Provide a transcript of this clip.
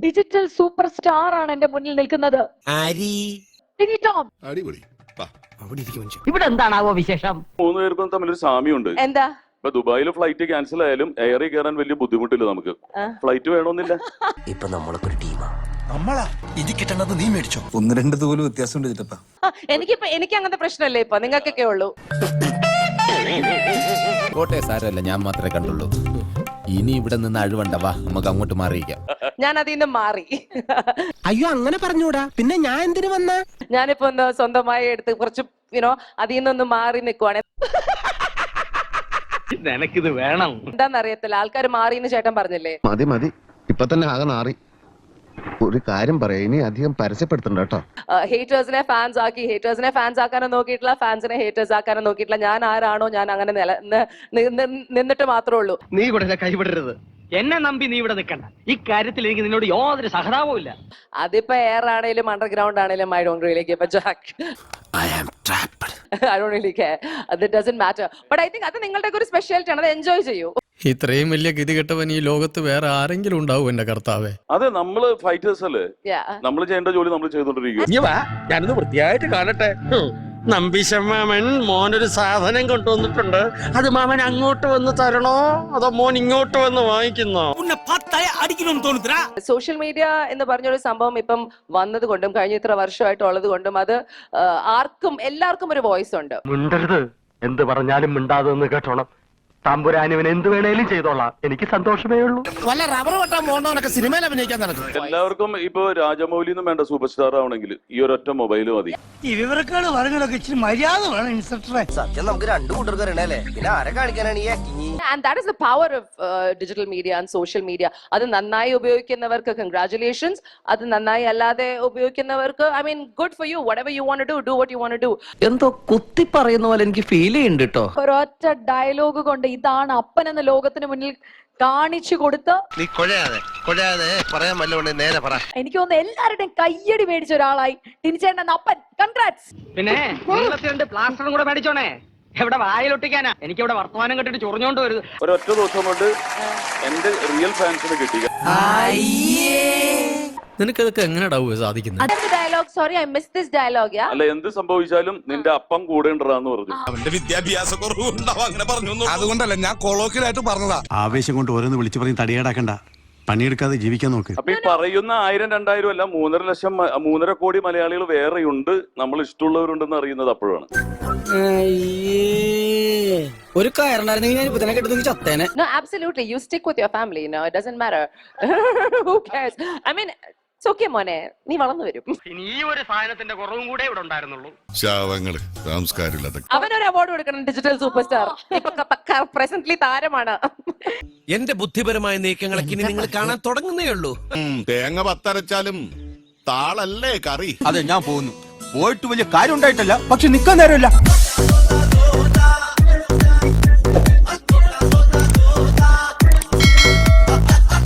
Digital super star ആണ് എന്റെ മുന്നിൽ നിൽക്കുന്നത്. ടിനി ടോം. ഇവിടെ എന്താണാവോ വിശേഷം? 3 പേർക്കും തമ്മിലൊരു സാമ്യമുണ്ട്. എന്താ? ഇപ്പൊ ദുബായിൽ ഫ്ലൈറ്റ് ക്യാൻസൽ ആയാലും എയറിൽ കയറാൻ വലിയ ബുദ്ധിമുട്ടില്ല നമുക്ക്. ഫ്ലൈറ്റ് വേണമെന്നില്ല. ഇപ്പൊ നമ്മളൊക്കെ ഒരു ടീമാ. നമ്മളാ ഇത് കിട്ടണത് നീ മേടിച്ചോ? 1-2 തൂല് വ്യത്യാസം ഉണ്ട്. എനിക്ക് അങ്ങനത്തെ പ്രശ്നമല്ലേ? ഇപ്പൊ നിങ്ങൾക്കൊക്കെ ഉള്ളൂ. കോട്ടെ സാരമല്ല, ഞാൻ മാത്രമേ കണ്ടുള്ളൂ. ഇനി ഇവിടെ നിന്ന് അഴിവണ്ടവാ, നമുക്ക് അങ്ങോട്ട് മാറിയിക്കാം. ഞാൻ അതിൽ നിന്ന് മാറി. അയ്യോ അങ്ങനെ പറഞ്ഞൂടാ, പിന്നെ ഞാൻ എന്തിനു വന്ന? ഞാനിപ്പോ ഒന്ന് സ്വന്തമായി എടുത്ത് കുറച്ച് അതിൽ നിന്നൊന്ന് മാറി നിൽക്കുവാണ്. നിനക്കിത് വേണം എന്താന്നറിയത്തില്ല, ആൾക്കാർ മാറിയെന്ന് ചേട്ടൻ പറഞ്ഞില്ലേ? മതി ഇപ്പൊ തന്നെ ആകെ നാറി. ഒരു കാര്യം പറയാ, ഇനി അധികം പരസ്യപ്പെടുത്തണ്ട കേട്ടോ. ഹേറ്റേഴ്സിനെ ഫാൻസ് ആക്കി, ഹേറ്റേഴ്സിനെ ഫാൻസ് ആക്കാനും നോക്കിയിട്ടില്ല, ഫാൻസിനെ ഹേറ്റേഴ്സ് ആക്കാനും നോക്കിയിട്ടില്ല. ഞാൻ ആരാണോ ഞാൻ അങ്ങനെ നിന്നിട്ട് മാത്രമേ ഉള്ളൂ. നീ ഇവിടെ കൈവിടരുത്. എന്നെ നമ്പി നീ ഇവിടെ നിൽക്കണ്ട. ഈ കാര്യത്തിൽ എനിക്ക് നിന്നോട് യാതൊരു സഹതാപവും ഇല്ല. അതിപ്പോ എയർ ആണേലും അണ്ടർഗ്രൗണ്ട് ആണേലും I don't really give A Jack. I am trapped. I don't really care. That doesn't matter. But I think അത് നിങ്ങളുടെ ഒരു സ്പെഷ്യാലിറ്റി ആണ്. അത് എൻജോയ് ചെയ്യൂ. ഇത്രയും വലിയ ഗതികെട്ടവൻ ഈ ലോകത്ത് വേറെ ആരെങ്കിലും ഉണ്ടാവും എന്റെ കർത്താവേ? അതെ, നമ്മള് ഫൈറ്റേഴ്സ് അല്ലേ, നമ്മൾ ചെയ്യേണ്ട ജോലി നമ്മൾ ചെയ്തോണ്ടിരിക്കും. ഞാനൊന്ന് വൃത്തിയായിട്ട് കാണട്ടെ. നമ്പീശൻ മാമൻ മോനൊരു സാധനം കൊണ്ടുവന്നിട്ടുണ്ട്. അത് മാമൻ അങ്ങോട്ട് വന്ന് തരണോ അതോ മോൻ ഇങ്ങോട്ട് വന്ന് വാങ്ങിക്കുന്നോ? സോഷ്യൽ മീഡിയ എന്ന് പറഞ്ഞൊരു സംഭവം ഇപ്പം വന്നത് കൊണ്ടും കഴിഞ്ഞ ഇത്ര വർഷമായിട്ടുള്ളത് കൊണ്ടും അത് എല്ലാവർക്കും ഒരു വോയിസ് ഉണ്ട്. മിണ്ടരുത്, എന്ത് പറഞ്ഞാലും മിണ്ടാതെന്ന് കേട്ടോണം. തമ്പുരാനിവൻ എന്ത് വേണേലും ചെയ്തോളാം, എനിക്ക് സന്തോഷമേ ഉള്ളൂ. വല്ല റബ്ബർ വെട്ടാൻ പോകുന്നവനൊക്കെ സിനിമയിൽ അഭിനയിക്കാൻ നടക്കും. എല്ലാവർക്കും ഇപ്പൊ രാജമൗലിന്നും വേണ്ട സൂപ്പർ സ്റ്റാർ ആവണമെങ്കിൽ ഈ ഒരൊറ്റ മൊബൈല് മതി. ഈ വിവരക്കാട് പറഞ്ഞതൊക്കെ ഇച്ചിരി മര്യാദ വേണം ഇൻസ്പെക്ടറെ. സത്യം നമുക്ക് രണ്ടു കൂട്ടർക്ക് അറിയണല്ലേ, പിന്നെ ആരെ കാണിക്കാനാണ് ഈ acting? And that is the power of digital media and social media. അത് നന്നായി ഉപയോഗിക്കുന്നവർക്ക് congratulations. അത് നന്നായി അല്ലാതെ ഉപയോഗിക്കുന്നവർക്ക് I mean good for you. Whatever you want to do what you want to do. എന്തോ കുത്തി പറയുന്ന പോലെ എനിക്ക് ഫീൽ ചെയ്യുന്നുണ്ട് കേട്ടോ. ഒരൊറ്റ ഡയലോഗ് കൊണ്ട് ഇതാണ് അപ്പൻ എന്ന ലോകത്തിന് മുന്നിൽ കാണിച്ചു കൊടുത്ത് നീ കൊഴയാതെ പറയാൻ വല്ലതുകൊണ്ട് നേരെ പറ. എനിക്ക് തോന്നുന്നു എല്ലാവരുടെയും കയ്യടി മേടിച്ച ഒരാളായി ടിനിച്ചേട്ടൻ അപ്പൻ. കൺഗ്രാറ്റ്സ്. പിന്നെ പ്ലാസ്റ്ററും കൂടെ മേടിച്ചോണേ. എവിടെ വായിലൊട്ടിക്കാനാ? എനിക്ക് ഇവിടെ വർത്തമാനം കേട്ടിട്ട് ചൊറിഞ്ഞോണ്ട് വരുത്. ഒരൊറ്റ ദിവസം കൊണ്ട് എന്റെ റിയൽ ഫാൻസിനെ കിട്ടി. നിനക്കതൊക്കെ എങ്ങനെയാ സാധിക്കുന്നത്? Dialogue sorry I miss this dialogue. അല്ല, എന്ത് സംഭവിച്ചാലും നിന്റെ അപ്പം കൂടെ ഉണ്ടാന്ന് പറഞ്ഞു. അവന്റെ വിദ്യാഭ്യാസ കുറവുണ്ടാവും, അങ്ങനെ പറഞ്ഞു. അതുകൊണ്ടല്ല, ഞാൻ കൊളോക്കിലായിട്ട് പറഞ്ഞതാ. ആവേശം കൊണ്ട് ഓരോന്ന് വിളിച്ചു പറഞ്ഞ് തടിയേടാക്കണ്ട, പണിയെടുക്കാതെ ജീവിക്കാൻ നോക്ക്. അപ്പൊ ഈ പറയുന്ന 1000-2000 അല്ല, 3.5 കോടി മലയാളികൾ വേറെയുണ്ട്, നമ്മൾ ഇഷ്ടമുള്ളവരുണ്ടെന്ന് അറിയുന്നത് അപ്പോഴാണ്. ഒരു കയറുണ്ടായിരുന്നെങ്കിൽ ഞാൻ ഇപ്പൊ തന്നെ കിട്ടുന്നെങ്കിൽ ചത്തേനെ. No, absolutely. You stick with your family. No, it doesn't matter. Who cares? I mean, it's okay, മോനെ. നീ വളർന്നു വരും. ഇനി ഈ ഒരു സാധനത്തിന്റെ കുറവും കൂടെ ഇവിടെ ഉണ്ടായിരുന്നുള്ളൂ. ശാവങ്ങള് സംസ്കാരമില്ലാത്ത. അവനൊരു അവാർഡ് കൊടുക്കണം, ഡിജിറ്റൽ സൂപ്പർ സ്റ്റാർ. ഇപ്പൊ പ്രസന്റ്ലി താരമാണ്. എന്റെ ബുദ്ധിപരമായ നീക്കങ്ങളൊക്കെ ഇനി നിങ്ങൾ കാണാൻ തുടങ്ങുന്നേ ഉള്ളൂ. തേങ്ങ പത്തരച്ചാലും താളല്ലേ കറി. അതെ, ഞാൻ പോകുന്നു. പോയിട്ട് വലിയ കാര്യം ഉണ്ടായിട്ടല്ല, പക്ഷെ നിക്കാൻ നേരമില്ല.